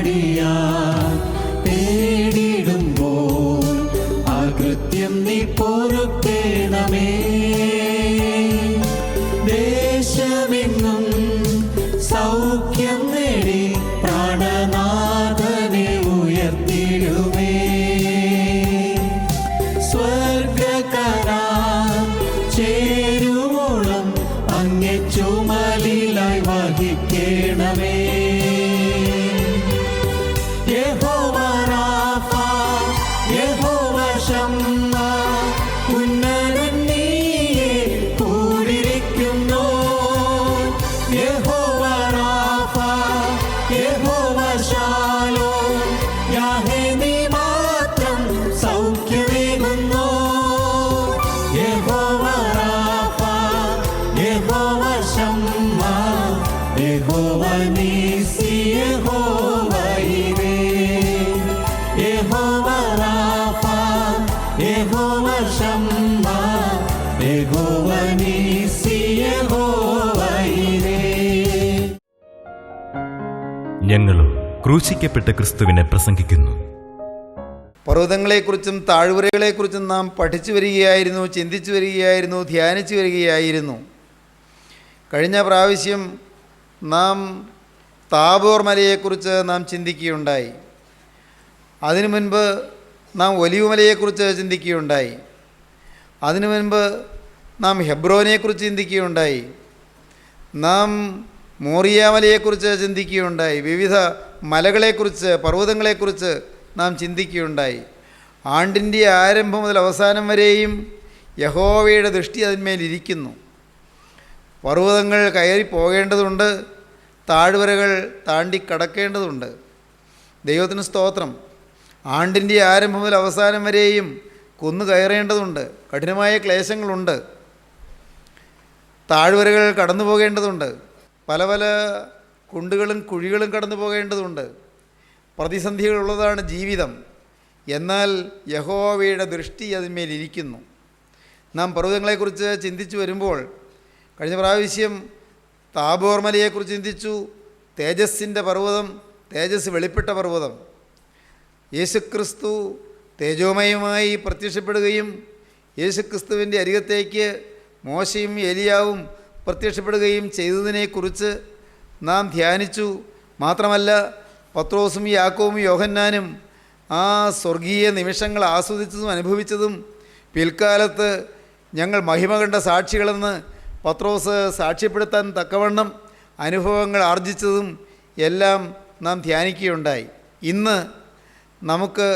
അടിയാ തേടിടുമ്പോൾ അകൃത്യം നീ പൊറുക്കേണമേ. ദേശമെങ്ങും സൗഖ്യം നേടി പ്രാണനാഥനെ ഉയർത്തിടുമേ. സ്വർഗകരാർ ചേരുവോളം അങ്ങേ ചുമലിലായി വഹിക്കേണമേ. യഹോവ റാഫ, യഹോവ ശമ്മ, ഉന്നതൻ നീയേ കൂടിരിക്കുന്നു. യഹോവ റാഫ, യഹോവ ശാലോം, യാഹേ നീ മാത്രം സൗഖ്യമേകുന്നു. യഹോവ റാഫ, യഹോവ ശമ്മ, യഹോവ നീസി, യഹോവ ഇരേ. യഹോവ റാഫ, യഹോവ ശമ്മ, യഹോവ നീസി, യഹോവ ഇരേ. ഞങ്ങളും ക്രൂശിക്കപ്പെട്ട ക്രിസ്തുവിനെ പ്രസംഗിക്കുന്നു. പർവ്വതങ്ങളെക്കുറിച്ചും താഴ്വരകളെക്കുറിച്ചും നാം പഠിച്ചു വരികയായിരുന്നു, ചിന്തിച്ചു വരികയായിരുന്നു, ധ്യാനിച്ചു വരികയായിരുന്നു. കഴിഞ്ഞ പ്രാവശ്യം നാം താബോർ മലയെക്കുറിച്ച് നാം ചിന്തിക്കുകയുണ്ടായി. അതിനു മുൻപ് നാം ഒലിവ് മലയെക്കുറിച്ച് ചിന്തിക്കുകയുണ്ടായി. അതിനു മുൻപ് നാം ഹെബ്രോനെക്കുറിച്ച് ചിന്തിക്കുകയുണ്ടായി. നാം മോറിയ മലയെക്കുറിച്ച് ചിന്തിക്കുകയുണ്ടായി. വിവിധ മലകളെക്കുറിച്ച്, പർവ്വതങ്ങളെക്കുറിച്ച് നാം ചിന്തിക്കുകയുണ്ടായി. ആണ്ടിൻ്റെ ആരംഭം മുതൽ അവസാനം വരെയും യഹോവയുടെ ദൃഷ്ടി അതിന്മേലിരിക്കുന്നു. പർവ്വതങ്ങൾ കയറി പോകേണ്ടതുണ്ട്, താഴ്വരകൾ താണ്ടി കടക്കേണ്ടതുണ്ട്. ദൈവത്തിന് സ്തോത്രം. ആണ്ടിൻ്റെ ആരംഭം മുതൽ അവസാനം വരെയും കുന്നു കയറേണ്ടതുണ്ട്, കഠിനമായ ക്ലേശങ്ങളുണ്ട്. താഴ്വരകൾ കടന്നു പോകേണ്ടതുണ്ട്, പല പല കുണ്ടുകളും കുഴികളും കടന്നു പോകേണ്ടതുണ്ട്. പ്രതിസന്ധികളുള്ളതാണ് ജീവിതം. എന്നാൽ യഹോവയുടെ ദൃഷ്ടി അതിന്മേലിരിക്കുന്നു. നാം പർവ്വതങ്ങളെക്കുറിച്ച് ചിന്തിച്ചു വരുമ്പോൾ കഴിഞ്ഞ പ്രാവശ്യം താബോർ മലയെക്കുറിച്ച് ചിന്തിച്ചു. തേജസ്സിൻ്റെ പർവ്വതം, തേജസ് വെളിപ്പെട്ട പർവ്വതം. യേശുക്രിസ്തു തേജോമയമായി പ്രത്യക്ഷപ്പെടുകയും യേശുക്രിസ്തുവിൻ്റെ അരികത്തേക്ക് മോശയും ഏലിയാവും പ്രത്യക്ഷപ്പെടുകയും ചെയ്തതിനെക്കുറിച്ച് നാം ധ്യാനിച്ചു. മാത്രമല്ല, പത്രോസും യാക്കോബും യോഹന്നാനും ആ സ്വർഗീയ നിമിഷങ്ങൾ ആസ്വദിച്ചതും അനുഭവിച്ചതും പിൽക്കാലത്ത് ഞങ്ങൾ മഹിമ കണ്ട സാക്ഷികളെന്ന് പത്രോസ് സാക്ഷ്യപ്പെടുത്താൻ തക്കവണ്ണം അനുഭവങ്ങൾ ആർജിച്ചതും എല്ലാം നാം ധ്യാനിക്കുകയുണ്ടായി. ഇന്ന് നമുക്ക്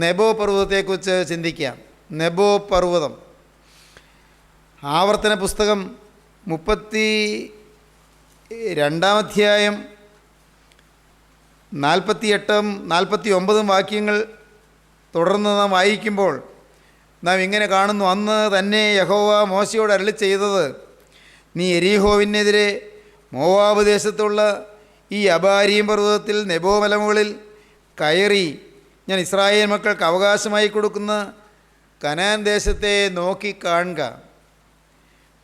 നെബോ പർവ്വതത്തെക്കുറിച്ച് ചിന്തിക്കാം. നെബോ പർവ്വതം, ആവർത്തന പുസ്തകം 32-ാം അധ്യായം 48-49 വാക്യങ്ങൾ തുടർന്ന് നാം വായിക്കുമ്പോൾ നാം ഇങ്ങനെ കാണുന്നു. അന്ന് തന്നെ യഹോവ മോശയോട് അരുളി ചെയ്തത്, നീ യെരീഹോവിനെതിരെ മോവാബ് ദേശത്തുള്ള ഈ അബാരീം പർവ്വതത്തിൽ നെബോ മലമുകളിൽ കയറി ഞാൻ ഇസ്രായേൽ മക്കൾക്ക് അവകാശമായി കൊടുക്കുന്ന കനാൻ ദേശത്തെ നോക്കി കാണുക.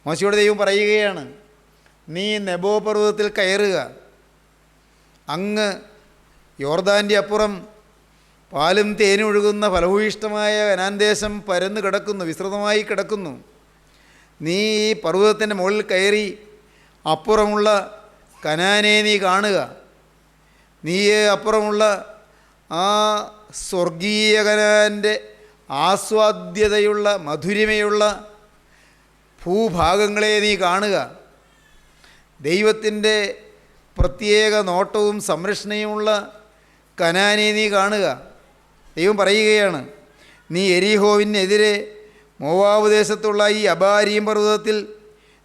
മോശയോട് ദൈവം പറയുകയാണ്, നീ നെബോ പർവ്വതത്തിൽ കയറുക. അങ്ങ് യോർദാൻ്റെ അപ്പുറം പാലും തേനും ഒഴുകുന്ന ഫലഭൂയിഷ്ടമായ കനാൻ ദേശം പരന്നു കിടക്കുന്നു, വിസ്തൃതമായി കിടക്കുന്നു. നീ ഈ പർവ്വതത്തിൻ്റെ മുകളിൽ കയറി അപ്പുറമുള്ള കനാനെ നീ കാണുക. നീ അപ്പുറമുള്ള ആ സ്വർഗീയ കനാൻ്റെ ആസ്വാദ്യതയുള്ള മധുരിമയുള്ള ഭൂഭാഗങ്ങളെ നീ കാണുക. ദൈവത്തിൻ്റെ പ്രത്യേക നോട്ടവും സംരക്ഷണയുമുള്ള കനാനെ നീ കാണുക. ദൈവം പറയുകയാണ്, നീ യെരീഹോവിനെതിരെ മോവാബ് ദേശത്തുള്ള ഈ അബാരീം പർവ്വതത്തിൽ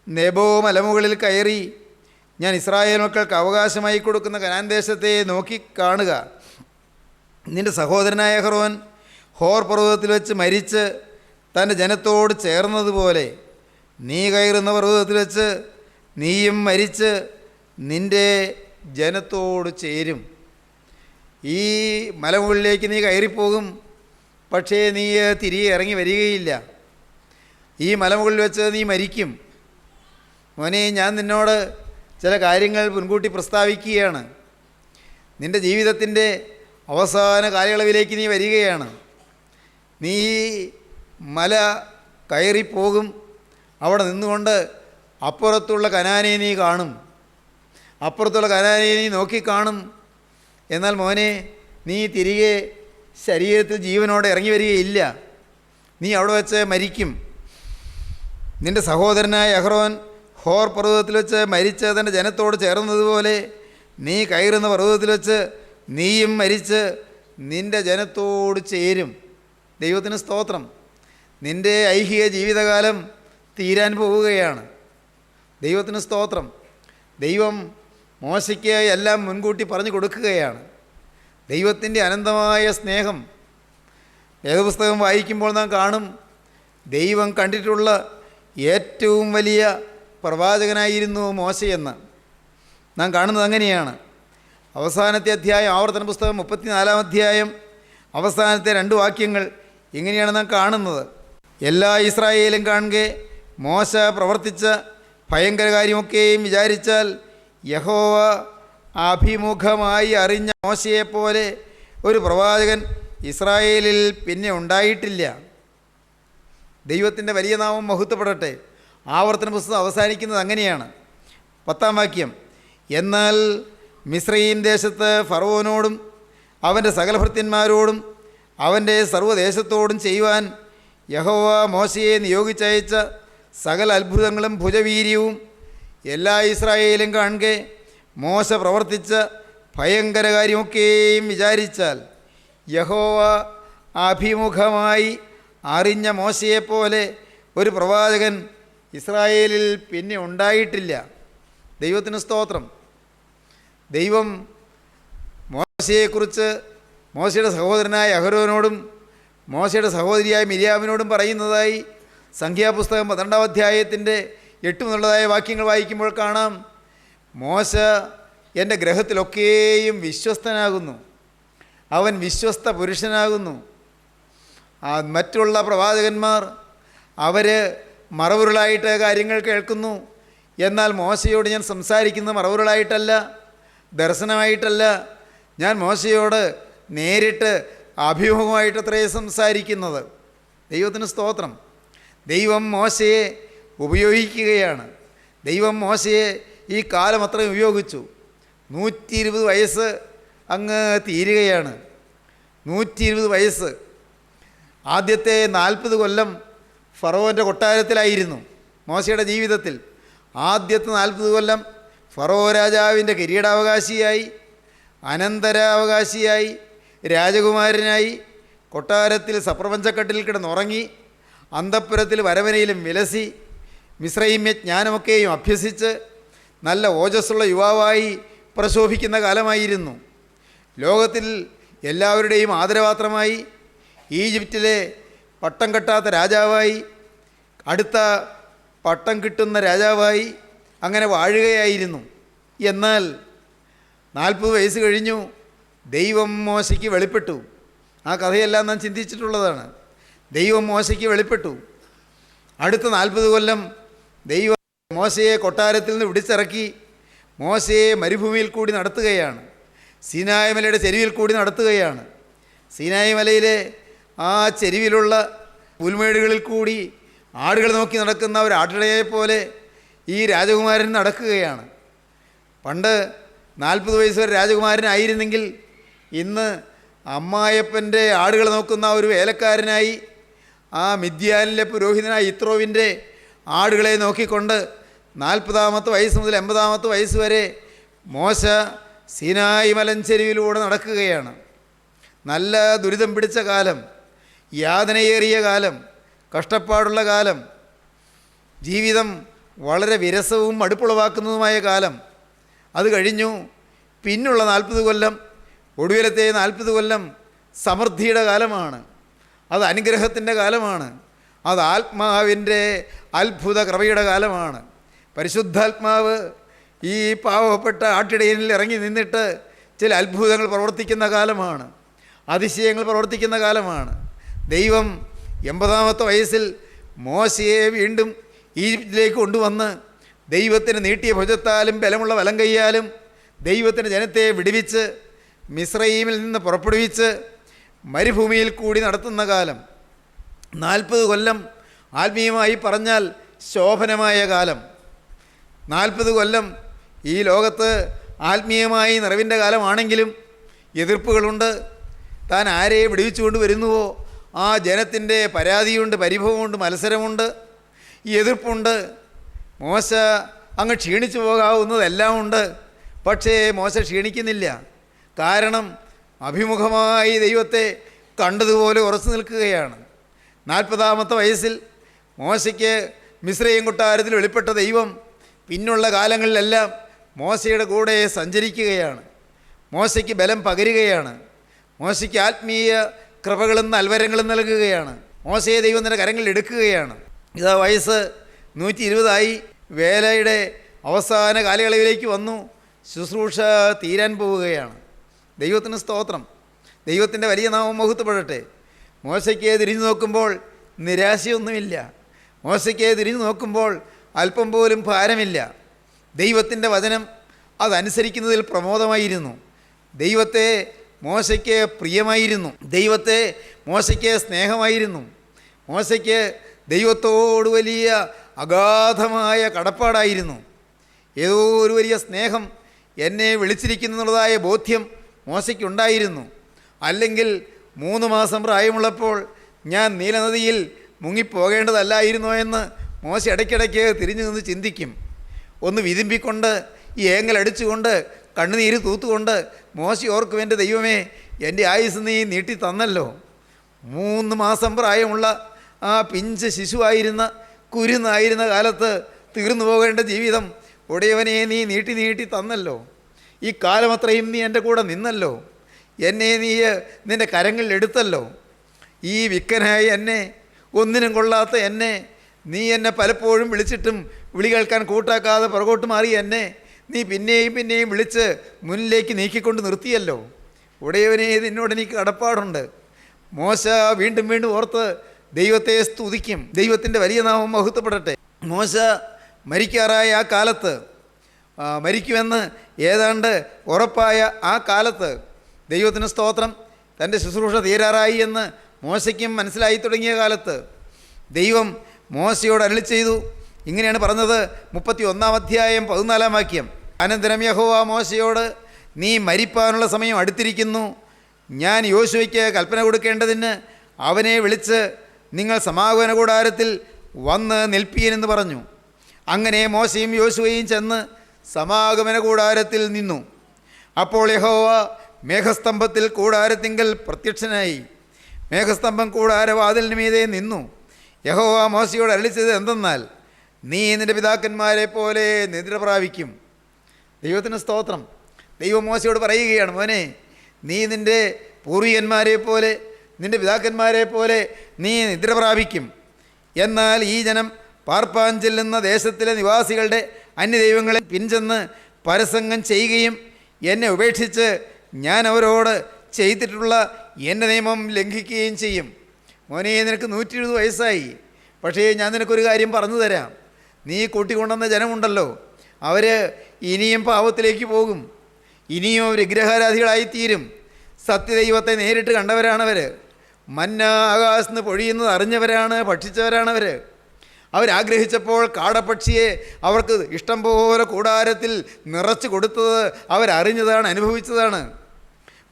നെബോ മലമുകളിൽ കയറി ഞാൻ ഇസ്രായേൽ മക്കൾക്ക് അവകാശമായി കൊടുക്കുന്ന കനാൻ ദേശത്തെ നോക്കി കാണുക. നിൻ്റെ സഹോദരനായ അഹ്റോൻ ഹോർ പർവ്വതത്തിൽ വെച്ച് മരിച്ച് തൻ്റെ ജനത്തോട് ചേർന്നതുപോലെ നീ കയറുന്ന പർവ്വതത്തിൽ വെച്ച് നീയും മരിച്ച് നിൻ്റെ ജനത്തോട് ചേരും. ഈ മലമുകളിലേക്ക് നീ കയറിപ്പോകും, പക്ഷേ നീ തിരികെ ഇറങ്ങി വരികയില്ല. ഈ മലമുകളിൽ വെച്ച് നീ മരിക്കും. മോനെ, ഞാൻ നിന്നോട് ചില കാര്യങ്ങൾ മുൻകൂട്ടി പ്രസ്താവിക്കുകയാണ്. നിൻ്റെ ജീവിതത്തിൻ്റെ അവസാന കാലയളവിലേക്ക് നീ വരികയാണ്. നീ മല കയറിപ്പോകും. അവിടെ നിന്നുകൊണ്ട് അപ്പുറത്തുള്ള കനാനെ നീ കാണും. അപ്പുറത്തുള്ള കനാനെ നീ നോക്കിക്കാണും. എന്നാൽ മോനെ, നീ തിരികെ ശരീരത്തിൽ ജീവനോടെ ഇറങ്ങി വരികയില്ല. നീ അവിടെ വെച്ച് മരിക്കും. നിൻ്റെ സഹോദരനായ അഹ്റോൻ ഹോർ പർവ്വതത്തിൽ വെച്ച് മരിച്ച് തൻ്റെ ജനത്തോട് ചേർന്നതുപോലെ നീ കയറുന്ന പർവ്വതത്തിൽ വെച്ച് നീയും മരിച്ച് നിൻ്റെ ജനത്തോട് ചേരും. ദൈവത്തിന് സ്തോത്രം. നിൻ്റെ ഐഹിക ജീവിതകാലം തീരാൻ പോവുകയാണ്. ദൈവത്തിന് സ്തോത്രം. ദൈവം മോശയ്ക്ക് എല്ലാം മുൻകൂട്ടി പറഞ്ഞു കൊടുക്കുകയാണ്. ദൈവത്തിൻ്റെ അനന്തമായ സ്നേഹം വേദപുസ്തകം വായിക്കുമ്പോൾ നാം കാണും. ദൈവം കണ്ടിട്ടുള്ള ഏറ്റവും വലിയ പ്രവാചകനായിരുന്നു മോശയെന്ന് നാം കാണുന്നത് അങ്ങനെയാണ്. അവസാനത്തെ അധ്യായം, ആവർത്തന പുസ്തകം 34-ാം അധ്യായം അവസാനത്തെ 2 വാക്യങ്ങൾ ഇങ്ങനെയാണ് നാം കാണുന്നത്. എല്ലാ ഇസ്രായേലും കാണുകെ മോശ പ്രവർത്തിച്ച ഭയങ്കര കാര്യമൊക്കെയും വിചാരിച്ചാൽ യഹോവ അഭിമുഖമായി അറിഞ്ഞ മോശയെപ്പോലെ ഒരു പ്രവാചകൻ ഇസ്രായേലിൽ പിന്നെ ഉണ്ടായിട്ടില്ല. ദൈവത്തിൻ്റെ വലിയ നാമം മഹത്വപ്പെടട്ടെ. ആവർത്തന പുസ്തകം അവസാനിക്കുന്നത് അങ്ങനെയാണ്. 10-ാം വാക്യം, എന്നാൽ മിസ്രയീം ദേശത്ത് ഫറവോനോടും അവൻ്റെ സകല ഭൃത്യന്മാരോടും അവൻ്റെ സർവ്വദേശത്തോടും ചെയ്യുവാൻ യഹോവ മോശയെ നിയോഗിച്ചയച്ച സകല അത്ഭുതങ്ങളും ഭുജവീര്യവും എല്ലാ ഇസ്രായേലും കാണുകെ മോശ പ്രവർത്തിച്ച ഭയങ്കര കാര്യമൊക്കെയും വിചാരിച്ചാൽ യഹോവ അഭിമുഖമായി അറിഞ്ഞ മോശയെപ്പോലെ ഒരു പ്രവാചകൻ ഇസ്രായേലിൽ പിന്നെ ഉണ്ടായിട്ടില്ല. ദൈവത്തിന് സ്തോത്രം. ദൈവം മോശയെക്കുറിച്ച് മോശയുടെ സഹോദരനായ അഹരോനോടും മോശയുടെ സഹോദരിയായ മിര്യാമിനോടും പറയുന്നതായി സംഖ്യാപുസ്തകം 12-ാം അധ്യായത്തിൻ്റെ 8 മുതലുള്ളതായ വാക്യങ്ങൾ വായിക്കുമ്പോൾ കാണാം. മോശ എൻ്റെ ഗ്രഹത്തിലൊക്കെയും വിശ്വസ്തനാകുന്നു. അവൻ വിശ്വസ്ത പുരുഷനാകുന്നു. മറ്റുള്ള പ്രവാചകന്മാർ അവർ മറവുകളായിട്ട് കാര്യങ്ങൾ കേൾക്കുന്നു. എന്നാൽ മോശയോട് ഞാൻ സംസാരിക്കുന്നത് മറവുകളായിട്ടല്ല, ദർശനമായിട്ടല്ല. ഞാൻ മോശയോട് നേരിട്ട് അഭിമുഖമായിട്ടത്രേ സംസാരിക്കുന്നത്. ദൈവത്തിന് സ്തോത്രം. ദൈവം മോശയെ ഉപയോഗിക്കുകയാണ്. ദൈവം മോശയെ ഈ കാലം അത്രയും ഉപയോഗിച്ചു. 120 വയസ്സ് അങ്ങ് തീരുകയാണ്. 120 വയസ്സ്. ആദ്യത്തെ 40 കൊല്ലം ഫറവോൻ്റെ കൊട്ടാരത്തിലായിരുന്നു മോശയുടെ ജീവിതത്തിൽ. ആദ്യത്തെ 40 കൊല്ലം ഫറവോ രാജാവിൻ്റെ കിരീടാവകാശിയായി, അനന്തരാവകാശിയായി, രാജകുമാരനായി കൊട്ടാരത്തിൽ സപ്രപഞ്ചക്കട്ടിൽ കിടന്നുറങ്ങി, അന്തഃപുരത്തിൽ വരവനയിലും വിലസി, മിസ്രൈമ്യ ജ്ഞാനമൊക്കെയും അഭ്യസിച്ച് നല്ല ഓജസ്സുള്ള യുവാവായി പ്രശോഭിക്കുന്ന കാലമായിരുന്നു. ലോകത്തിൽ എല്ലാവരുടെയും ആദരപാത്രമായി, ഈജിപ്തിലെ പട്ടം കെട്ടാത്ത രാജാവായി, അടുത്ത പട്ടം കിട്ടുന്ന രാജാവായി അങ്ങനെ വാഴുകയായിരുന്നു. എന്നാൽ 40 വയസ്സ് കഴിഞ്ഞു ദൈവം മോശയ്ക്ക് വെളിപ്പെട്ടു. ആ കഥയെല്ലാം നാം ചിന്തിച്ചിട്ടുള്ളതാണ്. ദൈവം മോശയ്ക്ക് വെളിപ്പെട്ടു. അടുത്ത 40 കൊല്ലം ദൈവം മോശയെ കൊട്ടാരത്തിൽ നിന്ന് പിടിച്ചിറക്കി മോശയെ മരുഭൂമിയിൽ കൂടി നടത്തുകയാണ്. സീനായ് മലയുടെ ചെരുവിൽ കൂടി നടത്തുകയാണ്. സീനായ് മലയിലെ ആ ചെരുവിലുള്ള പുൽമേടുകളിൽ കൂടി ആടുകൾ നോക്കി നടക്കുന്ന ഒരു ആട്ടിടയെപ്പോലെ ഈ രാജകുമാരൻ നടക്കുകയാണ്. പണ്ട് 40 വയസ്സ് വരെ രാജകുമാരനായിരുന്നെങ്കിൽ ഇന്ന് അമ്മായപ്പൻ്റെ ആടുകൾ നോക്കുന്ന ഒരു വേലക്കാരനായി, ആ മിദ്യാനിലെ പുരോഹിതനായ ഇത്രോവിൻ്റെ ആടുകളെ നോക്കിക്കൊണ്ട് 40-ാമത്തെ വയസ്സ് മുതൽ 80-ാമത്തെ വയസ്സ് വരെ മോശ സീനായി മലഞ്ചെരുവിലൂടെ നടക്കുകയാണ്. നല്ല ദുരിതം പിടിച്ച കാലം, യാതനയേറിയ കാലം, കഷ്ടപ്പാടുള്ള കാലം, ജീവിതം വളരെ വിരസവും മടുപ്പുളവാക്കുന്നതുമായ കാലം. അത് കഴിഞ്ഞു. പിന്നുള്ള 40 കൊല്ലം, ഒടുവിലത്തെ 40 കൊല്ലം സമൃദ്ധിയുടെ കാലമാണ്. അത് അനുഗ്രഹത്തിൻ്റെ കാലമാണ്. അത് ആത്മാവിൻ്റെ അത്ഭുത കൃപയുടെ കാലമാണ്. പരിശുദ്ധാത്മാവ് ഈ പാവപ്പെട്ട ആട്ടിടയനിൽ ഇറങ്ങി നിന്നിട്ട് ചില അത്ഭുതങ്ങൾ പ്രവർത്തിക്കുന്ന കാലമാണ്. അതിശയങ്ങൾ പ്രവർത്തിക്കുന്ന കാലമാണ്. ദൈവം 80-ാമത്തെ വയസ്സിൽ മോശയെ വീണ്ടും ഈജിപ്തിലേക്ക് കൊണ്ടുവന്ന് ദൈവത്തിന് നീട്ടിയ ഭുജത്താലും ബലമുള്ള വലം കൈയാലും ദൈവത്തിൻ്റെ ജനത്തെ വിടുവിച്ച് മിസ്രയീമിൽ നിന്ന് പുറപ്പെടുവിച്ച് മരുഭൂമിയിൽ കൂടി നടത്തുന്ന കാലം. 40 കൊല്ലം ആത്മീയമായി പറഞ്ഞാൽ ശോഭനമായ കാലം. 40 കൊല്ലം ഈ ലോകത്ത് ആത്മീയമായി നിറവിൻ്റെ കാലമാണെങ്കിലും എതിർപ്പുകളുണ്ട്. താൻ ആരെ വിടുവിച്ചുകൊണ്ട് വരുന്നുവോ ആ ജനത്തിൻ്റെ പരാതിയുണ്ട്, പരിഭവമുണ്ട്, മത്സരമുണ്ട്, ഈ എതിർപ്പുണ്ട്. മോശ അങ്ങ് ക്ഷീണിച്ചു പോകാവുന്നതെല്ലാം ഉണ്ട്. പക്ഷേ മോശ ക്ഷീണിക്കുന്നില്ല. കാരണം അഭിമുഖമായി ദൈവത്തെ കണ്ടതുപോലെ ഉറച്ചു നിൽക്കുകയാണ്. 40-ാമത്തെ വയസ്സിൽ മോശയ്ക്ക് മിസ്രയീം കൊട്ടാരത്തിൽ വെളിപ്പെട്ട ദൈവം പിന്നുള്ള കാലങ്ങളിലെല്ലാം മോശയുടെ കൂടെ സഞ്ചരിക്കുകയാണ്. മോശയ്ക്ക് ബലം പകരുകയാണ്. മോശയ്ക്ക് ആത്മീയ കൃപകളും നൽവരങ്ങളും നൽകുകയാണ്. മോശയെ ദൈവം തൻ്റെ കരങ്ങളിൽ എടുക്കുകയാണ്. ഇതാ വയസ്സ് 120 വേലയുടെ അവസാന കാലയളവിലേക്ക് വന്നു. ശുശ്രൂഷ തീരാൻ പോവുകയാണ്. ദൈവത്തിന് സ്തോത്രം. ദൈവത്തിൻ്റെ വലിയ നാമം മഹത്വപ്പെടട്ടെ. മോശയ്ക്ക് തിരിഞ്ഞു നോക്കുമ്പോൾ നിരാശയൊന്നുമില്ല. മോശയ്ക്ക് തിരിഞ്ഞു നോക്കുമ്പോൾ അല്പം പോലും ഭാരമില്ല. ദൈവത്തിൻ്റെ വചനം അതനുസരിക്കുന്നതിൽ പ്രമോദമായിരുന്നു. ദൈവത്തെ മോശയ്ക്ക് പ്രിയമായിരുന്നു. ദൈവത്തെ മോശയ്ക്ക് സ്നേഹമായിരുന്നു. മോശയ്ക്ക് ദൈവത്തോട് വലിയ അഗാധമായ കടപ്പാടായിരുന്നു. ഏതോ ഒരു വലിയ സ്നേഹം എന്നെ വിളിച്ചിരിക്കുന്നുള്ളതായ ബോധ്യം മോശയ്ക്കുണ്ടായിരുന്നു. അല്ലെങ്കിൽ 3 മാസം പ്രായമുള്ളപ്പോൾ ഞാൻ നീലനദിയിൽ മുങ്ങിപ്പോകേണ്ടതല്ലായിരുന്നോ എന്ന് മോശ ഇടയ്ക്കിടയ്ക്ക് തിരിഞ്ഞു നിന്ന് ചിന്തിക്കും. ഒന്ന് വിതുമ്പിക്കൊണ്ട് ഈ ഏങ്ങലടിച്ചുകൊണ്ട് കണ്ണുനീര് തൂത്തുകൊണ്ട് മോശ ഓർക്കും, എൻ്റെ ദൈവമേ, എൻ്റെ ആയുസ് നീ നീട്ടി തന്നല്ലോ. 3 മാസം പ്രായമുള്ള ആ പിഞ്ച് ശിശുവായിരുന്ന കുരുന്നായിരുന്ന കാലത്ത് തീർന്നു പോകേണ്ട ജീവിതം ഉടയവനെ നീ നീട്ടി നീട്ടി തന്നല്ലോ. ഈ കാലമത്രയും നീ എൻ്റെ കൂടെ നിന്നല്ലോ. എന്നെ നീ നിൻ്റെ കരങ്ങളിൽ എടുത്തല്ലോ. ഈ വിക്കനായി എന്നെ, ഒന്നിനും കൊള്ളാത്ത എന്നെ, നീ എന്നെ പലപ്പോഴും വിളിച്ചിട്ടും വിളി കേൾക്കാൻ കൂട്ടാക്കാതെ പുറകോട്ട് മാറി എന്നെ നീ പിന്നെയും പിന്നെയും വിളിച്ച് മുന്നിലേക്ക് നീക്കിക്കൊണ്ട് നിർത്തിയല്ലോ. ഉടയവനെ, നിന്നോട് എനിക്ക് കടപ്പാടുണ്ട്. മോശ വീണ്ടും വീണ്ടും ഓർത്ത് ദൈവത്തെ സ്തുതിക്കും. ദൈവത്തിൻ്റെ വലിയ നാമം മഹത്വപ്പെടട്ടെ. മോശ മരിക്കാറായ ആ കാലത്ത്, മരിക്കുമെന്ന് ഏതാണ്ട് ഉറപ്പായ ആ കാലത്ത്, ദൈവത്തിന് സ്തോത്രം, തൻ്റെ ശുശ്രൂഷ തീരാറായി എന്ന് മോശയ്ക്കും മനസ്സിലായി തുടങ്ങിയ കാലത്ത് ദൈവം മോശയോട് അരുളി ചെയ്തു. ഇങ്ങനെയാണ് പറഞ്ഞത്. 31-ാം അധ്യായം 14-ാം വാക്യം. അനന്തരം യഹോവ മോശയോട്, നീ മരിപ്പാനുള്ള സമയം അടുത്തിരിക്കുന്നു. ഞാൻ യോശുവയ്ക്ക് കൽപ്പന കൊടുക്കേണ്ടതിന് അവനെ വിളിച്ച് നിങ്ങൾ സമാഗമന കൂടാരത്തിൽ വന്ന് നിൽപ്പീനെന്ന് പറഞ്ഞു. അങ്ങനെ മോശയും യോശുവയും ചെന്ന് സമാഗമന കൂടാരത്തിൽ നിന്നു. അപ്പോൾ യഹോവ മേഘസ്തംഭത്തിൽ കൂടാരത്തിങ്കൽ പ്രത്യക്ഷനായി. മേഘസ്തംഭം കൂടാരവാതിലിന് മീതെ നിന്നു. യഹോവ മോശയോട് അരുളിച്ചത് എന്തെന്നാൽ, നീ നിൻ്റെ പിതാക്കന്മാരെ പോലെ നിദ്ര പ്രാപിക്കും. ദൈവത്തിന് സ്തോത്രം. ദൈവം മോശയോട് പറയുകയാണ്, മോനെ, നീ നിൻ്റെ പൂർവികന്മാരെ പോലെ, നിൻ്റെ പിതാക്കന്മാരെ പോലെ നീ നിദ്ര പ്രാപിക്കും. എന്നാൽ ഈ ജനം പാർപ്പാൻ ചെല്ലുന്ന ദേശത്തിലെ നിവാസികളുടെ അന്യദൈവങ്ങളെ പിൻചെന്ന് പരസംഗം ചെയ്യുകയും എന്നെ ഉപേക്ഷിച്ച് ഞാൻ അവരോട് ചെയ്തിട്ടുള്ള എൻ്റെ നിയമം ലംഘിക്കുകയും ചെയ്യും. മോനെ, നിനക്ക് 120 വയസ്സായി. പക്ഷേ ഞാൻ നിനക്കൊരു കാര്യം പറഞ്ഞു തരാം. നീ കൂട്ടിക്കൊണ്ടുവന്ന ജനമുണ്ടല്ലോ, അവർ ഇനിയും പാപത്തിലേക്ക് പോകും. ഇനിയും വിഗ്രഹാരാധികളായിത്തീരും. സത്യദൈവത്തെ നേരിട്ട് കണ്ടവരാണവർ. മന്ന ആകാശത്ത് നിന്ന് പൊഴിയുന്നത് അറിഞ്ഞവരാണ്, ഭക്ഷിച്ചവരാണവർ. അവരാഗ്രഹിച്ചപ്പോൾ കാടപ്പക്ഷിയെ അവർക്ക് ഇഷ്ടം പോലെ കൂടാരത്തിൽ നിറച്ച് കൊടുത്തത് അവരറിഞ്ഞതാണ്, അനുഭവിച്ചതാണ്.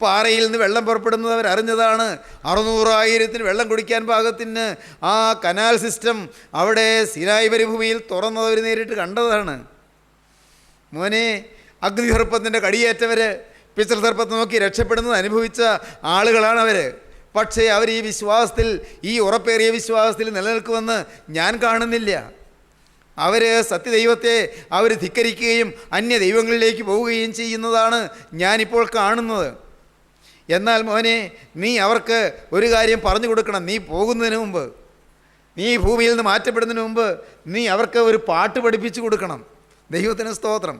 പാറയിൽ നിന്ന് വെള്ളം പുറപ്പെടുന്നത് അവരറിഞ്ഞതാണ്. 600,000 വെള്ളം കുടിക്കാൻ പാകത്തിന് ആ കനാൽ സിസ്റ്റം അവിടെ സിനായി മരുഭൂമിയിൽ തുറന്നത് അവർ നേരിട്ട് കണ്ടതാണ്. മോനെ, അഗ്നിസർപ്പത്തിൻ്റെ കടിയേറ്റവർ, പിതൃസർപ്പത്തെ നോക്കി രക്ഷപ്പെടുന്നത് അനുഭവിച്ച ആളുകളാണവർ. പക്ഷേ അവർ ഈ വിശ്വാസത്തിൽ, ഈ ഉറപ്പേറിയ വിശ്വാസത്തിൽ നിലനിൽക്കുമെന്ന് ഞാൻ കാണുന്നില്ല. അവർ സത്യദൈവത്തെ അവർ ധിക്കരിക്കുകയും അന്യ ദൈവങ്ങളിലേക്ക് പോവുകയും ചെയ്യുന്നതാണ് ഞാനിപ്പോൾ കാണുന്നത്. എന്നാൽ മോനെ, നീ അവർക്ക് ഒരു കാര്യം പറഞ്ഞു കൊടുക്കണം. നീ പോകുന്നതിന് മുമ്പ്, നീ ഭൂമിയിൽ നിന്ന് മാറ്റപ്പെടുന്നതിന് മുമ്പ് നീ അവർക്ക് ഒരു പാട്ട് പഠിപ്പിച്ചു കൊടുക്കണം. ദൈവത്തിന് സ്തോത്രം.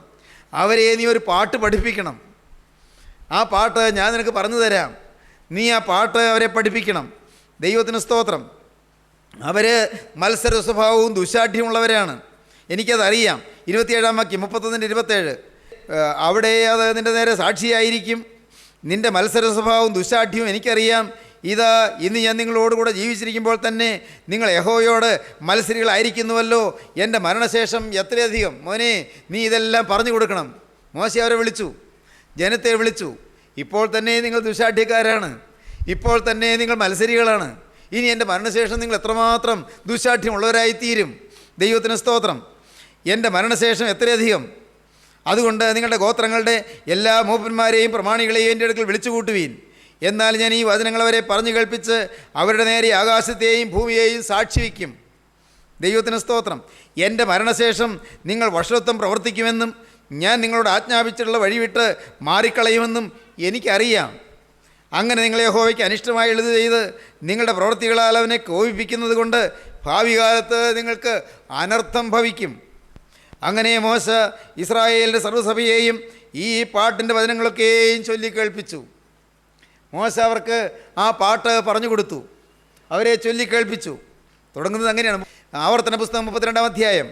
അവരെ നീ ഒരു പാട്ട് പഠിപ്പിക്കണം. ആ പാട്ട് ഞാൻ നിനക്ക് പറഞ്ഞു തരാം. നീ ആ പാട്ട് അവരെ പഠിപ്പിക്കണം. ദൈവത്തിന് സ്തോത്രം. അവർ മത്സര സ്വഭാവവും ദുശാഠ്യമുള്ളവരാണ്. എനിക്കതറിയാം. 27-ാം വാക്യം, 31-27. അവിടെ അത് നിൻ്റെ നേരെ സാക്ഷിയായിരിക്കും. നിൻ്റെ മത്സര സ്വഭാവവും ദുശാഠ്യവും എനിക്കറിയാം. ഇതാ ഇന്ന് ഞാൻ നിങ്ങളോടുകൂടെ ജീവിച്ചിരിക്കുമ്പോൾ തന്നെ നിങ്ങൾ യഹോവയോട് മത്സരികളായിരിക്കുന്നുവല്ലോ. എൻ്റെ മരണശേഷം എത്രയധികം. മോനെ, നീ ഇതെല്ലാം പറഞ്ഞു കൊടുക്കണം. മോശെ അവരെ വിളിച്ചു, ജനത്തെ വിളിച്ചു. ഇപ്പോൾ തന്നെ നിങ്ങൾ ദുശാഠ്യക്കാരാണ്, ഇപ്പോൾ തന്നെ നിങ്ങൾ മത്സരികളാണ്. ഇനി എൻ്റെ മരണശേഷം നിങ്ങൾ എത്രമാത്രം ദുശാഠ്യമുള്ളവരായിത്തീരും. ദൈവത്തിന് സ്തോത്രം. എൻ്റെ മരണശേഷം എത്രയധികം. അതുകൊണ്ട് നിങ്ങളുടെ ഗോത്രങ്ങളുടെ എല്ലാ മൂപ്പന്മാരെയും പ്രമാണികളെയും എൻ്റെ അടുക്കൽ വിളിച്ചു കൂട്ടുവീൻ. എന്നാൽ ഞാൻ ഈ വചനങ്ങൾ അവരെ പറഞ്ഞു കേൾപ്പിച്ച് അവരുടെ നേരെ ആകാശത്തെയും ഭൂമിയെയും സാക്ഷി വയ്ക്കും. ദൈവത്തിന് സ്തോത്രം. എൻ്റെ മരണശേഷം നിങ്ങൾ വഷളത്വം പ്രവർത്തിക്കുമെന്നും ഞാൻ നിങ്ങളോട് ആജ്ഞാപിച്ചിട്ടുള്ള വഴിവിട്ട് മാറിക്കളയുമെന്നും എനിക്കറിയാം. അങ്ങനെ നിങ്ങളെ യഹോവയ്ക്ക് അനിഷ്ടമായി എഴുതി ചെയ്ത് നിങ്ങളുടെ പ്രവൃത്തികളാൽ അവനെ കോപിപ്പിക്കുന്നത് കൊണ്ട് ഭാവി കാലത്ത് നിങ്ങൾക്ക് അനർത്ഥം ഭവിക്കും. അങ്ങനെ മോശ ഇസ്രായേലിൻ്റെ സർവ്വസഭയെയും ഈ പാട്ടിൻ്റെ വചനങ്ങളൊക്കെയും ചൊല്ലിക്കേൾപ്പിച്ചു. മോശ അവർക്ക് ആ പാട്ട് പറഞ്ഞു കൊടുത്തു, അവരെ ചൊല്ലിക്കേൾപ്പിച്ചു. തുടങ്ങുന്നത് അങ്ങനെയാണ്. ആവർത്തന പുസ്തകം 32-ാം അധ്യായം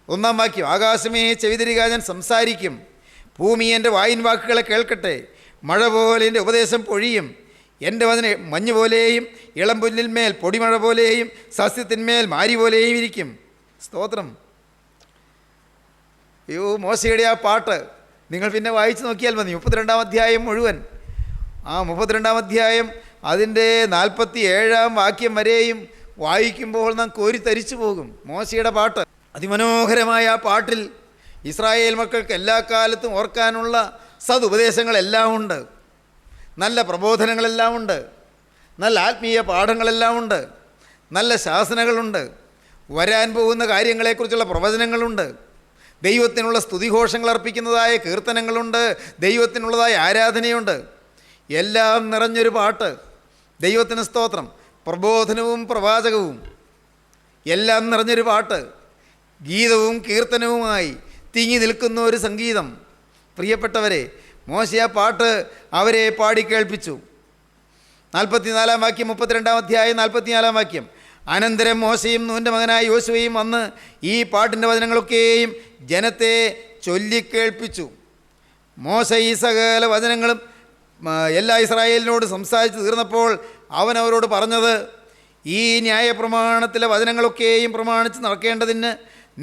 1-ാം വാക്യം. ആകാശമേ ചെവിതിരിക, ഞാൻ സംസാരിക്കും. ഭൂമി എൻ്റെ വായിൻ വാക്കുകളെ കേൾക്കട്ടെ. മഴ പോലെ എൻ്റെ ഉപദേശം പൊഴിയും. എൻ്റെ വചന മഞ്ഞ് പോലെയും ഇളംപുല്ലിന്മേൽ പൊടിമഴ പോലെയും സസ്യത്തിന്മേൽ മാരി പോലെയും ഇരിക്കും. സ്തോത്രം. അയ്യോ, മോശയുടെ ആ പാട്ട് നിങ്ങൾ പിന്നെ വായിച്ചു നോക്കിയാൽ മതി. 32-ാം അധ്യായം മുഴുവൻ. ആ 32-ാം അധ്യായം അതിൻ്റെ 47-ാം വാക്യം വരെയും വായിക്കുമ്പോൾ നാം കോരിത്തരിച്ചു പോകും. മോശയുടെ പാട്ട് അതിമനോഹരമായ ആ പാട്ടിൽ ഇസ്രായേൽ മക്കൾക്ക് എല്ലാ കാലത്തും ഓർക്കാനുള്ള സതുപദേശങ്ങളെല്ലാം ഉണ്ട്, നല്ല പ്രബോധനങ്ങളെല്ലാം ഉണ്ട്, നല്ല ആത്മീയ പാഠങ്ങളെല്ലാം ഉണ്ട്, നല്ല ശാസനകളുണ്ട്, വരാൻ പോകുന്ന കാര്യങ്ങളെക്കുറിച്ചുള്ള പ്രവചനങ്ങളുണ്ട്, ദൈവത്തിനുള്ള സ്തുതിഘോഷങ്ങൾ അർപ്പിക്കുന്നതായ കീർത്തനങ്ങളുണ്ട്, ദൈവത്തിനുള്ളതായ ആരാധനയുണ്ട്. എല്ലാം നിറഞ്ഞൊരു പാട്ട്. ദൈവത്തിന് സ്തോത്രം. പ്രബോധനവും പ്രവാചകവും എല്ലാം നിറഞ്ഞൊരു പാട്ട്, ഗീതവും കീർത്തനവുമായി തിങ്ങി നിൽക്കുന്ന ഒരു സംഗീതം. പ്രിയപ്പെട്ടവരെ, മോശ ആ പാട്ട് അവരെ പാടിക്കേൾപ്പിച്ചു. 44-ാം വാക്യം, 32-ാം അധ്യായം 44-ാം വാക്യം. അനന്തരം മോശയും നൂൻ്റെ മകനായ യോശുവയും വന്ന് ഈ പാട്ടിൻ്റെ വചനങ്ങളൊക്കെയും ജനത്തെ ചൊല്ലിക്കേൾപ്പിച്ചു. മോശ ഈ സകല വചനങ്ങളും എല്ലാ ഇസ്രായേലിനോട് സംസാരിച്ച് തീർന്നപ്പോൾ അവൻ അവരോട് പറഞ്ഞത്, ഈ ന്യായപ്രമാണത്തിലെ വചനങ്ങളൊക്കെയും പ്രമാണിച്ച് നടക്കേണ്ടതിന്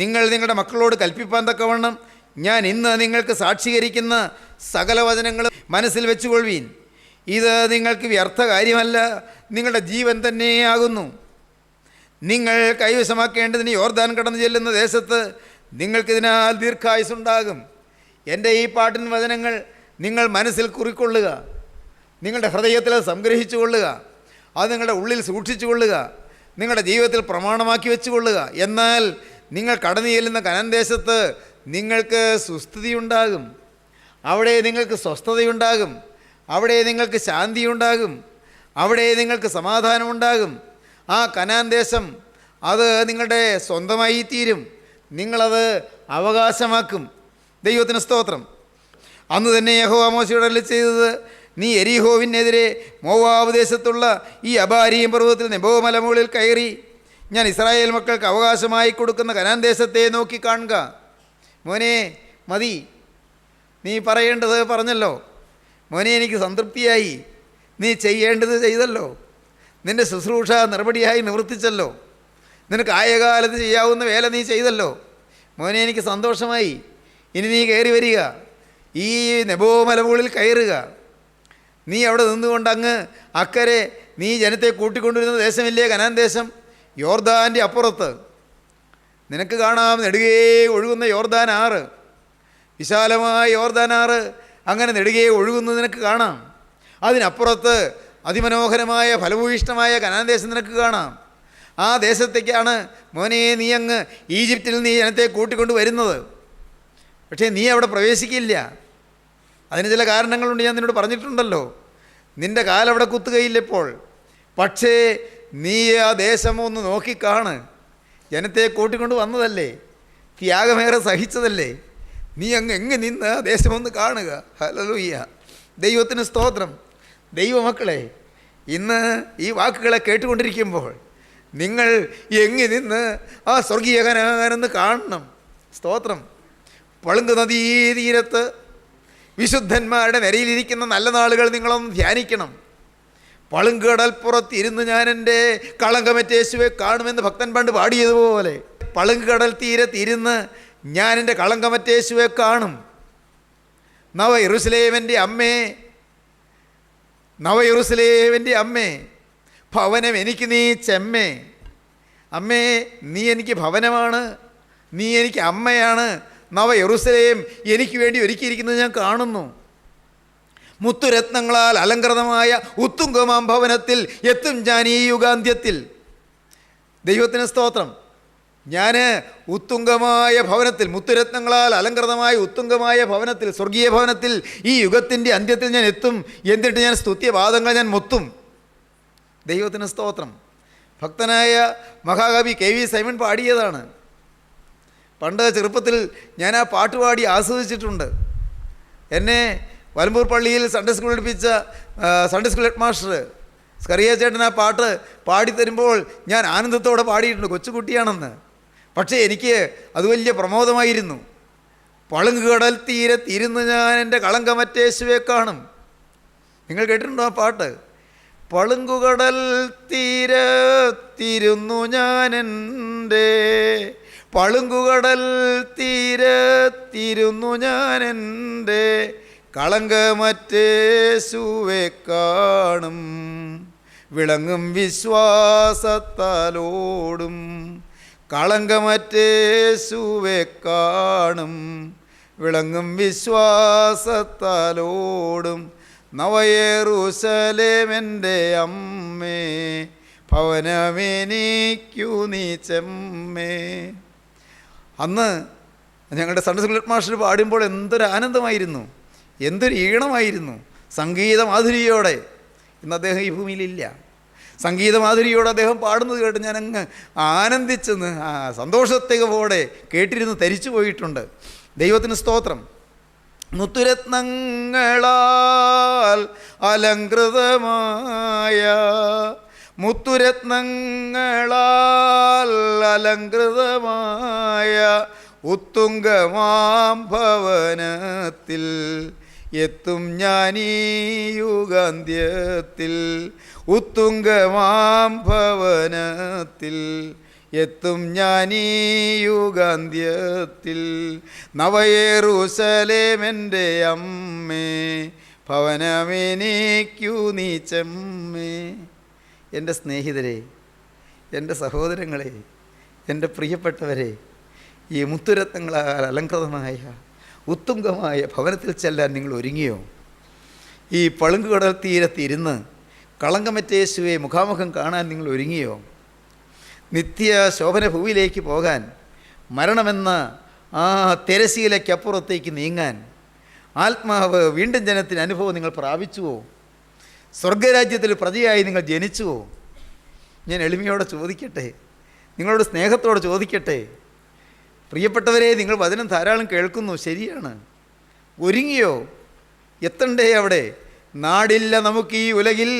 നിങ്ങൾ നിങ്ങളുടെ മക്കളോട് കൽപ്പിപ്പാൻ തക്കവണ്ണം ഞാൻ ഇന്ന് നിങ്ങൾക്ക് സാക്ഷീകരിക്കുന്ന സകല വചനങ്ങളും മനസ്സിൽ വെച്ചുകൊള്ളുവീൻ. ഇത് നിങ്ങൾക്ക് വ്യർത്ഥ കാര്യമല്ല, നിങ്ങളുടെ ജീവൻ തന്നെയാകുന്നു. നിങ്ങൾ കൈവശമാക്കേണ്ടതിന് യോർദാൻ കടന്നു ചെല്ലുന്ന ദേശത്ത് നിങ്ങൾക്കിതിനാൽ ദീർഘായുസ്സുണ്ടാകും. എൻ്റെ ഈ പാട്ടിൻ വചനങ്ങൾ നിങ്ങൾ മനസ്സിൽ കുറിക്കൊള്ളുക, നിങ്ങളുടെ ഹൃദയത്തിൽ സംഗ്രഹിച്ചു കൊള്ളുക, അത് നിങ്ങളുടെ ഉള്ളിൽ സൂക്ഷിച്ചു കൊള്ളുക, നിങ്ങളുടെ ജീവിതത്തിൽ പ്രമാണമാക്കി വെച്ചുകൊള്ളുക. എന്നാൽ നിങ്ങൾ കടന്നു ചെല്ലുന്ന കനാൻ ദേശത്ത് നിങ്ങൾക്ക് സുസ്ഥിതിയുണ്ടാകും, അവിടെ നിങ്ങൾക്ക് സ്വസ്ഥതയുണ്ടാകും, അവിടെ നിങ്ങൾക്ക് ശാന്തിയുണ്ടാകും, അവിടെ നിങ്ങൾക്ക് സമാധാനമുണ്ടാകും. ആ കനാൻ ദേശം അത് നിങ്ങളുടെ സ്വന്തമായി തീരും, നിങ്ങളത് അവകാശമാക്കും. ദൈവത്തിന് സ്തോത്രം. അന്ന് തന്നെ യഹോവ മോശയോട് അരുളിച്ചെയ്തത്, നീ എരീഹോവിനെതിരെ മോവാബ് ദേശത്തുള്ള ഈ അബാരീം പർവ്വതത്തിൽ നെബോ മലമുകളിൽ കയറി ഞാൻ ഇസ്രായേൽ മക്കൾക്ക് അവകാശമായി കൊടുക്കുന്ന കനാൻ ദേശത്തെ നോക്കി കാണുക. മോനെ, മതി, നീ പറയേണ്ടത് പറഞ്ഞല്ലോ. മോനെ, എനിക്ക് സംതൃപ്തിയായി. നീ ചെയ്യേണ്ടത് ചെയ്തല്ലോ. നിൻ്റെ ശുശ്രൂഷ നിർപടിയായി നിവർത്തിച്ചല്ലോ. നിനക്ക് ആയ കാലത്ത് ചെയ്യാവുന്ന വേല നീ ചെയ്തല്ലോ. മോനെ, എനിക്ക് സന്തോഷമായി. ഇനി നീ കയറി വരിക, ഈ നെബോ മലമുകളിൽ കയറുക. നീ അവിടെ നിന്നുകൊണ്ട് അങ്ങ് അക്കരെ നീ ജനത്തെ കൂട്ടിക്കൊണ്ടിരുന്ന ദേശമില്ലേ കനാൻ ദേശം, യോർദാൻ്റെ അപ്പുറത്ത് നിനക്ക് കാണാം നെടുകേ ഒഴുകുന്ന യോർദാൻ ആറ്, വിശാലമായ യോർദാൻ ആറ് അങ്ങനെ നെടുകേ ഒഴുകുന്നത് നിനക്ക് കാണാം. അതിനപ്പുറത്ത് അതിമനോഹരമായ ഫലഭൂയിഷ്ടമായ കനാൻ ദേശം നിനക്ക് കാണാം. ആ ദേശത്തേക്കാണ് മോനെ നീ അങ്ങ് ഈജിപ്തിൽ നീ ജനത്തെ കൂട്ടിക്കൊണ്ട് വരുന്നത്. പക്ഷേ നീ അവിടെ പ്രവേശിക്കില്ല. അതിന് ചില കാരണങ്ങളുണ്ട്, ഞാൻ നിന്നോട് പറഞ്ഞിട്ടുണ്ടല്ലോ. നിൻ്റെ കാലവിടെ കുത്തുകയില്ലപ്പോൾ. പക്ഷേ നീ ആ ദേശം ഒന്ന് നോക്കിക്കാണ്. ജനത്തെ കൂട്ടിക്കൊണ്ട് വന്നതല്ലേ, ത്യാഗമേറെ സഹിച്ചതല്ലേ. നീ അങ്ങ് എങ്ങ് നിന്ന് ആ ദേശമൊന്ന് കാണുക. ഹല്ലേലൂയ. ദൈവത്തിന് സ്തോത്രം. ദൈവമക്കളെ, ഇന്ന് ഈ വാക്കുകളെ കേട്ടുകൊണ്ടിരിക്കുമ്പോൾ നിങ്ങൾ എങ്ങി നിന്ന് ആ സ്വർഗീയ കനാനെന്ന് കാണണം. സ്തോത്രം. പളുങ്ക് നദീതീരത്ത് വിശുദ്ധന്മാരുടെ നിരയിലിരിക്കുന്ന നല്ല നാളുകൾ നിങ്ങളൊന്ന് ധ്യാനിക്കണം. പളുങ്കടൽപ്പുറത്തിരുന്ന് ഞാൻ എൻ്റെ കളങ്കമറ്റ യേശുവെ കാണുമെന്ന് ഭക്തൻ പണ്ട് പാടിയതുപോലെ പളുങ്കടൽ തീരത്തിരുന്ന് ഞാൻ എൻ്റെ കളങ്കമറ്റ യേശുവെ കാണും. നവ യെരൂശലേമിൻ്റെ അമ്മേ, നവ യെരൂശലേമിൻ്റെ അമ്മേ, ഭവനം എനിക്ക് നീ ചെമ്മേ. അമ്മേ, നീ എനിക്ക് ഭവനമാണ്, നീ എനിക്ക് അമ്മയാണ്. നവ യെരൂശലേം എനിക്ക് വേണ്ടി ഒരുക്കിയിരിക്കുന്നത് ഞാൻ കാണുന്നു. മുത്തുരത്നങ്ങളാൽ അലങ്കൃതമായ ഉത്തുംഗമാം ഭവനത്തിൽ എത്തും ഞാൻ ഈ യുഗാന്ത്യത്തിൽ. ദൈവത്തിന് സ്തോത്രം. ഞാൻ ഉത്തുംഗമായ ഭവനത്തിൽ, മുത്തുരത്നങ്ങളാൽ അലങ്കൃതമായ ഉത്തുംഗമായ ഭവനത്തിൽ, സ്വർഗീയ ഭവനത്തിൽ ഈ യുഗത്തിൻ്റെ അന്ത്യത്തിൽ ഞാൻ എത്തും. എന്നിട്ട് ഞാൻ സ്തുത്യപാദങ്ങൾ ഞാൻ മുത്തും. ദൈവത്തിന് സ്തോത്രം. ഭക്തനായ മഹാകവി KV സൈമൺ പാടിയതാണ്. പണ്ട് ചെറുപ്പത്തിൽ ഞാൻ ആ പാട്ട് പാടി ആസ്വദിച്ചിട്ടുണ്ട്. എന്നെ വലമ്പൂർ പള്ളിയിൽ സൺഡേ സ്കൂൾ പഠിപ്പിച്ച Sunday school head master Skaria ചേട്ടൻ ആ പാട്ട് പാടിത്തരുമ്പോൾ ഞാൻ ആനന്ദത്തോടെ പാടിയിട്ടുണ്ട്, കൊച്ചുകുട്ടിയാണെന്ന്. പക്ഷേ എനിക്ക് അത് വലിയ പ്രമോദമായിരുന്നു. പളുങ്കുകടൽ തീരത്തിരുന്ന് ഞാൻ എൻ്റെ കളങ്കമറ്റ യേശുവെ കാണും. നിങ്ങൾ കേട്ടിട്ടുണ്ടോ ആ പാട്ട്? പളുങ്കുകടൽ തീരത്തിരുന്നു ഞാൻ എൻ്റെ, പളുങ്കുകടൽ തീരത്തിരുന്നു ഞാൻ എൻ്റെ കളങ്കമറ്റ യേശുവെ കാണും. വിളങ്ങും വിശ്വാസത്താലോടും കളങ്കമറ്റ യേശുവെ കാണും. വിളങ്ങും വിശ്വാസത്താലോടും നവ യെരൂശലേമെൻ്റെ അമ്മേ, ഭവനമെനിക്കു നീ ചെമ്മേ. അന്ന് ഞങ്ങളുടെ സൺഡേ സ്കൂൾ ഹെഡ് മാസ്റ്റർ പാടുമ്പോൾ എന്തൊരു ആനന്ദമായിരുന്നു, എന്തൊരു ഈണമായിരുന്നു, സംഗീത മാധുരിയോടെ. ഇന്ന് അദ്ദേഹം ഈ ഭൂമിയിലില്ല. സംഗീത മാധുരിയോടെ അദ്ദേഹം പാടുന്നത് കേട്ട് ഞാൻ അങ്ങ് ആനന്ദിച്ചെന്ന് സന്തോഷത്തോടെ കേട്ടിരുന്ന് തരിച്ചു പോയിട്ടുണ്ട്. ദൈവത്തിന് സ്തോത്രം. മുത്തുരത്നങ്ങളാൽ അലങ്കൃതമായ, മുത്തുരത്നങ്ങളാൽ അലങ്കൃതമായ ഉത്തുംഗമാം ഭവനത്തിൽ എത്തും ഞാനീ യുഗാന്ത്യത്തിൽ. ഉത്തുംഗമാം ഭവനത്തിൽ എത്തും ഞാനീ യുഗാന്ത്യത്തിൽ. നവ യെരൂശലേമെൻ്റെ അമ്മേ, ഭവനമെനിക്കു നീ ചെമ്മേ. എൻ്റെ സ്നേഹിതരെ, എൻ്റെ സഹോദരങ്ങളെ, എൻ്റെ പ്രിയപ്പെട്ടവരെ, ഈ മുത്തുരത്നങ്ങളാൽ അലങ്കൃതമായ ഉത്തുംഗമായ ഭവനത്തിൽ ചെല്ലാൻ നിങ്ങൾ ഒരുങ്ങിയോ? ഈ പളുങ്കുകടൽ തീരത്തിരുന്ന് കളങ്കമറ്റ യേശുവെ മുഖാമുഖം കാണാൻ നിങ്ങൾ ഒരുങ്ങിയോ? നിത്യ ശോഭന ഭൂവിലേക്ക് പോകാൻ, മരണമെന്ന ആ തിരശീലയ്ക്കപ്പുറത്തേക്ക് നീങ്ങാൻ ആത്മാവ് വീണ്ടും ജനത്തിന് അനുഭവം നിങ്ങൾ പ്രാപിച്ചുവോ? സ്വർഗരാജ്യത്തിൽ പ്രജയായി നിങ്ങൾ ജനിച്ചുവോ? ഞാൻ എളിമയോടെ ചോദിക്കട്ടെ, നിങ്ങളോട് സ്നേഹത്തോടെ ചോദിക്കട്ടെ. പ്രിയപ്പെട്ടവരെ, നിങ്ങൾ വചനം ധാരാളം കേൾക്കുന്നു, ശരിയാണ്. ഒരുങ്ങിയോ? എത്തണ്ടേ അവിടെ? നാടില്ല നമുക്ക് ഈ ഉലകിൽ,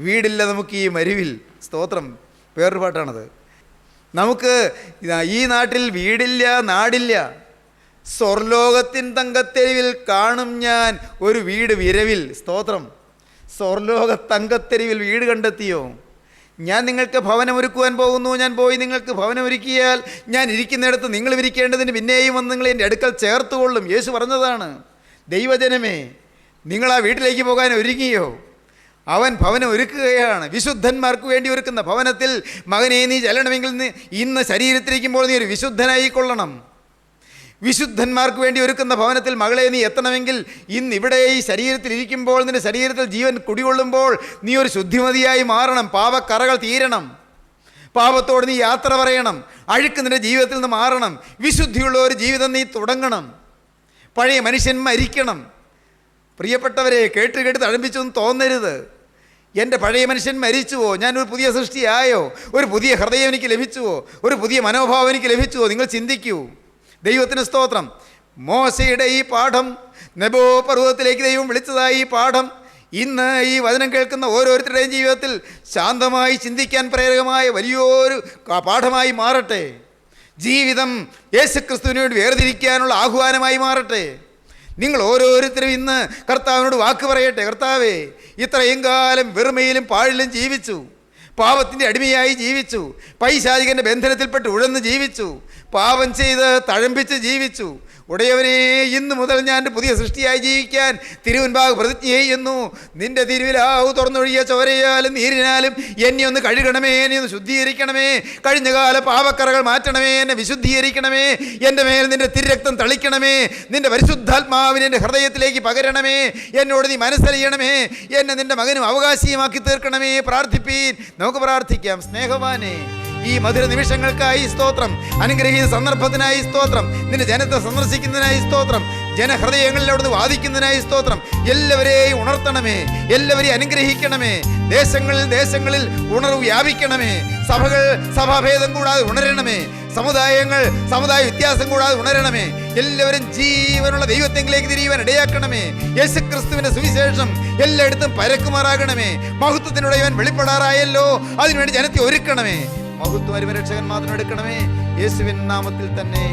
വീടില്ല നമുക്ക് ഈ മരുവിൽ. സ്തോത്രം. വേറൊരു പാട്ടാണത്. നമുക്ക് ഈ നാട്ടിൽ വീടില്ല, നാടില്ല. സ്വർലോകത്തിൻ തങ്കത്തെരുവിൽ കാണും ഞാൻ ഒരു വീട് വിരവിൽ. സ്തോത്രം. സ്വർലോക തങ്കത്തെരുവിൽ വീട് കണ്ടെത്തിയോ? ഞാൻ നിങ്ങൾക്ക് ഭവനമൊരുക്കുവാൻ പോകുന്നു, ഞാൻ പോയി നിങ്ങൾക്ക് ഭവനമൊരുക്കിയാൽ ഞാൻ ഇരിക്കുന്നിടത്ത് നിങ്ങൾ ഇരിക്കേണ്ടതിന് പിന്നെയും വന്ന് നിങ്ങൾ എൻ്റെ അടുക്കൽ ചേർത്തുകൊള്ളും. യേശു പറഞ്ഞതാണ്. ദൈവജനമേ, നിങ്ങൾ ആ വീട്ടിലേക്ക് പോകാൻ ഒരുങ്ങിയോ? അവൻ ഭവനം ഒരുക്കുകയാണ്. വിശുദ്ധന്മാർക്ക് വേണ്ടി ഒരുക്കുന്ന ഭവനത്തിൽ മകനെ നീ ചെല്ലണമെങ്കിൽ ഇന്ന് ശരീരത്തിലിരിക്കുമ്പോൾ നീ ഒരു വിശുദ്ധനായിക്കൊള്ളണം. വിശുദ്ധന്മാർക്ക് വേണ്ടി ഒരുക്കുന്ന ഭവനത്തിൽ മകളെ നീ എത്തണമെങ്കിൽ ഇന്ന് ഇവിടെ ഈ ശരീരത്തിലിരിക്കുമ്പോൾ, നിൻ്റെ ശരീരത്തിൽ ജീവൻ കുടികൊള്ളുമ്പോൾ നീ ഒരു ശുദ്ധിമതിയായി മാറണം. പാപക്കറകൾ തീരണം. പാപത്തോട് നീ യാത്ര പറയണം. അഴുക്ക് നിൻ്റെ ജീവിതത്തിൽ നിന്ന് മാറണം. വിശുദ്ധിയുള്ള ഒരു ജീവിതം നീ തുടങ്ങണം. പഴയ മനുഷ്യൻ മരിക്കണം. പ്രിയപ്പെട്ടവരെ, കേട്ട് തഴമ്പിച്ചൊന്നും തോന്നരുത്. എൻ്റെ പഴയ മനുഷ്യൻ മരിച്ചുവോ? ഞാനൊരു പുതിയ സൃഷ്ടിയായോ? ഒരു പുതിയ ഹൃദയം എനിക്ക് ലഭിച്ചുവോ? ഒരു പുതിയ മനോഭാവം എനിക്ക് ലഭിച്ചുവോ? നിങ്ങൾ ചിന്തിക്കൂ. ദൈവത്തിന് സ്തോത്രം. മോശയുടെ ഈ പാഠം, നെബോ പർവ്വതത്തിലേക്ക് ദൈവം വിളിച്ചതായി ഈ പാഠം ഇന്ന് ഈ വചനം കേൾക്കുന്ന ഓരോരുത്തരുടെയും ജീവിതത്തിൽ ശാന്തമായി ചിന്തിക്കാൻ പ്രേരകമായ വലിയൊരു പാഠമായി മാറട്ടെ. ജീവിതം യേശുക്രിസ്തുവിന് വേണ്ടി വേർതിരിക്കാനുള്ള ആഹ്വാനമായി മാറട്ടെ. നിങ്ങൾ ഓരോരുത്തരും ഇന്ന് കർത്താവിനോട് വാക്ക് പറയട്ടെ. കർത്താവേ, ഇത്രയും കാലം വെറുമയിലും പാഴിലും ജീവിച്ചു, പാപത്തിൻ്റെ അടിമയായി ജീവിച്ചു, പൈശാചികൻ്റെ ബന്ധനത്തിൽപ്പെട്ട് ഉഴന്ന് ജീവിച്ചു, പാപം ചെയ്ത് തഴമ്പിച്ച് ജീവിച്ചു. ഉടയവനെ, ഇന്ന് മുതൽ ഞാൻ പുതിയ സൃഷ്ടിയായി ജീവിക്കാൻ തിരുവൻപാക് പ്രതിജ്ഞ ചെയ്യുന്നു. നിന്റെ തിരുവിലാവ് തുറന്നൊഴിയ ചോരയാലും നീരിനാലും എന്നെ ഒന്ന് കഴുകണമേ, എന്നെ ഒന്ന് ശുദ്ധീകരിക്കണമേ. കഴിഞ്ഞകാല പാപക്കറകൾ മാറ്റണമേ, എന്നെ വിശുദ്ധീകരിക്കണമേ. എൻ്റെ മേൽ നിന്റെ തിരുരക്തം തളിക്കണമേ. നിന്റെ പരിശുദ്ധാത്മാവിനെ എൻ്റെ ഹൃദയത്തിലേക്ക് പകരണമേ. എന്നോട് നീ മനസ്സറിയണമേ. എന്നെ നിന്റെ മകനും അവകാശിയുമാക്കി തീർക്കണമേ. പ്രാർത്ഥിപ്പീൻ. നമുക്ക് പ്രാർത്ഥിക്കാം. സ്നേഹവാനേ, ഈ മധുര നിമിഷങ്ങൾക്കായി സ്തോത്രം. അനുഗ്രഹീത സന്ദർഭത്തിനായി സ്തോത്രം. നിന്റെ ജനത്തെ സന്ദർശിക്കുന്നതിനായി സ്തോത്രം. ജനഹൃദയങ്ങളിൽ അവിടുന്ന് വാദിക്കുന്നതിനായി സ്തോത്രം. എല്ലാവരെയും ഉണർത്തണമേ, എല്ലാവരെയും അനുഗ്രഹിക്കണമേ. ദേശങ്ങളിൽ ഉണർവ് വ്യാപിക്കണമേ. സഭകൾ സഭാഭേദം കൂടാതെ ഉണരണമേ. സമുദായ വ്യത്യാസം കൂടാതെ ഉണരണമേ. എല്ലാവരും ജീവനുള്ള ദൈവത്തെങ്കിലേക്ക് തിരിയുവാൻ ഇടയാക്കണമേ. യേശുക്രിസ്തുവിന്റെ സുവിശേഷം എല്ലായിടത്തും പരക്കുമാറാകണമേ. മഹത്വത്തിലൂടെ ഇവൻ വെളിപ്പെടാറായല്ലോ, അതിനുവേണ്ടി ജനത്തെ ഒരുക്കണമേ. മഹത്വം രക്ഷകൻ മാത്രം എടുക്കണമേ. യേശുവിൻ നാമത്തിൽ തന്നെ.